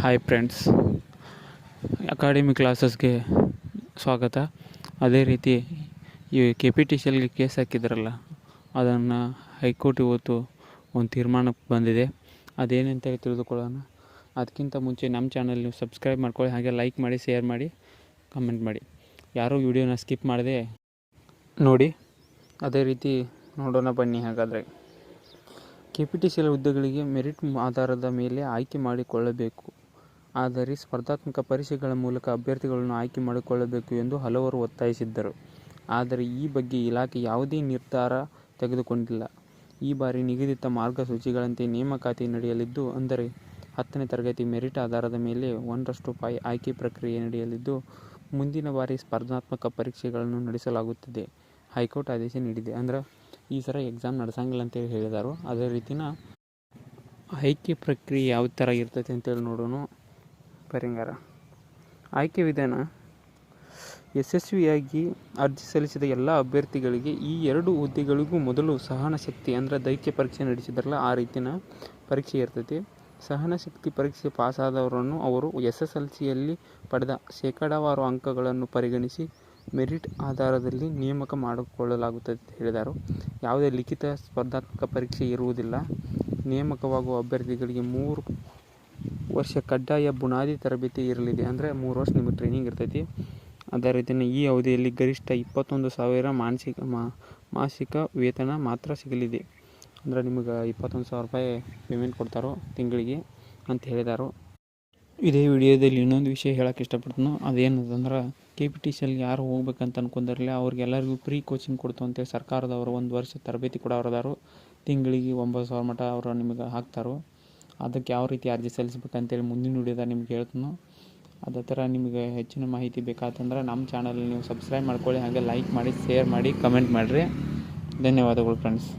Hi friends, academy ಕ್ಲಾಸಸ್ಗೆ ಸ್ವಾಗತ. ಅದೇ ರೀತಿ ಈ KPTCLಗೆ ಕೇಸ್ ಹಾಕಿದ್ರಲ್ಲ, ಅದನ್ನು ಹೈಕೋರ್ಟ್ ಇವತ್ತು ಒಂದು ತೀರ್ಮಾನಕ್ಕೆ ಬಂದಿದೆ. ಅದೇನಂತೇಳಿ ತಿಳಿದುಕೊಳ್ಳೋಣ. ಅದಕ್ಕಿಂತ ಮುಂಚೆ ನಮ್ಮ ಚಾನಲ್ ನೀವು ಸಬ್ಸ್ಕ್ರೈಬ್ ಮಾಡ್ಕೊಳ್ಳಿ, ಹಾಗೆ ಲೈಕ್ ಮಾಡಿ, ಶೇರ್ ಮಾಡಿ, ಕಮೆಂಟ್ ಮಾಡಿ. ಯಾರೂ ವಿಡಿಯೋನ ಸ್ಕಿಪ್ ಮಾಡದೆ ನೋಡಿ. ಅದೇ ರೀತಿ ನೋಡೋಣ ಬನ್ನಿ. ಹಾಗಾದರೆ KPTCL ಹುದ್ದೆಗಳಿಗೆ ಮೆರಿಟ್ ಆಧಾರದ ಮೇಲೆ ಆಯ್ಕೆ ಮಾಡಿಕೊಳ್ಳಬೇಕು. ಆದರೆ ಸ್ಪರ್ಧಾತ್ಮಕ ಪರೀಕ್ಷೆಗಳ ಮೂಲಕ ಅಭ್ಯರ್ಥಿಗಳನ್ನು ಆಯ್ಕೆ ಮಾಡಿಕೊಳ್ಳಬೇಕು ಎಂದು ಹಲವರು ಒತ್ತಾಯಿಸಿದ್ದರು. ಆದರೆ ಈ ಬಗ್ಗೆ ಇಲಾಖೆ ಯಾವುದೇ ನಿರ್ಧಾರ ತೆಗೆದುಕೊಂಡಿಲ್ಲ. ಈ ಬಾರಿ ನಿಗದಿತ ಮಾರ್ಗಸೂಚಿಗಳಂತೆ ನೇಮಕಾತಿ ನಡೆಯಲಿದ್ದು, ಅಂದರೆ 10ನೇ ತರಗತಿ ಮೆರಿಟ್ ಆಧಾರದ ಮೇಲೆ 1:5 ಆಯ್ಕೆ ಪ್ರಕ್ರಿಯೆ ನಡೆಯಲಿದ್ದು, ಮುಂದಿನ ಬಾರಿ ಸ್ಪರ್ಧಾತ್ಮಕ ಪರೀಕ್ಷೆಗಳನ್ನು ನಡೆಸಲಾಗುತ್ತದೆ. ಹೈಕೋರ್ಟ್ ಆದೇಶ ನೀಡಿದೆ. ಅಂದರೆ ಈ ಸಲ ಎಕ್ಸಾಮ್ ನಡೆಸಂಗಿಲ್ಲ ಅಂತೇಳಿ ಹೇಳಿದರು. ಅದೇ ರೀತಿನ ಆಯ್ಕೆ ಪ್ರಕ್ರಿಯೆ ಯಾವ ಥರ ಇರ್ತೈತೆ ಅಂತೇಳಿ ನೋಡೋಣ. ಪರಿಹಾರ ಆಯ್ಕೆ ವಿಧಾನ: ಯಶಸ್ವಿಯಾಗಿ ಅರ್ಜಿ ಸಲ್ಲಿಸಿದ ಎಲ್ಲ ಅಭ್ಯರ್ಥಿಗಳಿಗೆ ಈ 2 ಹುದ್ದೆಗಳಿಗೂ ಮೊದಲು ಸಹನ ಶಕ್ತಿ ಅಂದರೆ ದೈಹಿಕ ಪರೀಕ್ಷೆ ನಡೆಸಿದ್ರಲ್ಲ, ಆ ರೀತಿಯ ಪರೀಕ್ಷೆ ಇರ್ತೈತಿ. ಸಹನ ಶಕ್ತಿ ಪರೀಕ್ಷೆ ಪಾಸಾದವರನ್ನು ಅವರು SSLCಯಲ್ಲಿ ಪಡೆದ ಶೇಕಡಾವಾರು ಅಂಕಗಳನ್ನು ಪರಿಗಣಿಸಿ ಮೆರಿಟ್ ಆಧಾರದಲ್ಲಿ ನೇಮಕ ಮಾಡಿಕೊಳ್ಳಲಾಗುತ್ತದೆ ಅಂತ ಹೇಳಿದರು. ಯಾವುದೇ ಲಿಖಿತ ಸ್ಪರ್ಧಾತ್ಮಕ ಪರೀಕ್ಷೆ ಇರುವುದಿಲ್ಲ. ನೇಮಕವಾಗುವ ಅಭ್ಯರ್ಥಿಗಳಿಗೆ 3 ವರ್ಷ ಕಡ್ಡಾಯ ಬುನಾದಿ ತರಬೇತಿ ಇರಲಿದೆ. ಅಂದರೆ 3 ವರ್ಷ ನಿಮಗೆ ಟ್ರೈನಿಂಗ್ ಇರ್ತೈತಿ. ಅದೇ ರೀತಿಯೇ ಈ ಅವಧಿಯಲ್ಲಿ ಗರಿಷ್ಠ 21,000 ಮಾಸಿಕ ವೇತನ ಮಾತ್ರ ಸಿಗಲಿದೆ. ಅಂದರೆ ನಿಮಗೆ 21,000 ರೂಪಾಯಿ ಪೇಮೆಂಟ್ ಕೊಡ್ತಾರೋ ತಿಂಗಳಿಗೆ ಅಂತ ಹೇಳಿದರು. ಇದೇ ವಿಡಿಯೋದಲ್ಲಿ ಇನ್ನೊಂದು ವಿಷಯ ಹೇಳೋಕ್ಕೆ ಇಷ್ಟಪಡ್ತೀನಿ. ಅದೇನಂದ್ರೆ KPTCLಗೆ ಯಾರು ಹೋಗ್ಬೇಕಂತ ಅನ್ಕೊಂಡಾರಲ್ಲ, ಅವ್ರಿಗೆಲ್ಲರಿಗೂ ಫ್ರೀ ಕೋಚಿಂಗ್ ಕೊಡ್ತು ಅಂತೇಳಿ ಸರ್ಕಾರದವರು 1 ವರ್ಷ ತರಬೇತಿ ಕೊಡೋರದಾರು. ತಿಂಗಳಿಗೆ 9,000 ಮಟ್ಟ ಅವರು ನಿಮಗೆ ಹಾಕ್ತಾರೋ. ಅದಕ್ಕೆ ಯಾವ ರೀತಿ ಅರ್ಜಿ ಸಲ್ಲಿಸ್ಬೇಕಂತೇಳಿ ಮುಂದಿನ ವಿಡಿಯೋದಾಗ ನಿಮ್ಗೆ ಹೇಳ್ತೀನಿ. ಅದೇ ಥರ ನಿಮಗೆ ಹೆಚ್ಚಿನ ಮಾಹಿತಿ ಬೇಕಾತಂದ್ರೆ ನಮ್ಮ ಚಾನಲ್ ನೀವು ಸಬ್ಸ್ಕ್ರೈಬ್ ಮಾಡ್ಕೊಳ್ಳಿ, ಹಾಗೆ ಲೈಕ್ ಮಾಡಿ, ಶೇರ್ ಮಾಡಿ, ಕಮೆಂಟ್ ಮಾಡಿರಿ. ಧನ್ಯವಾದಗಳು ಫ್ರೆಂಡ್ಸ್.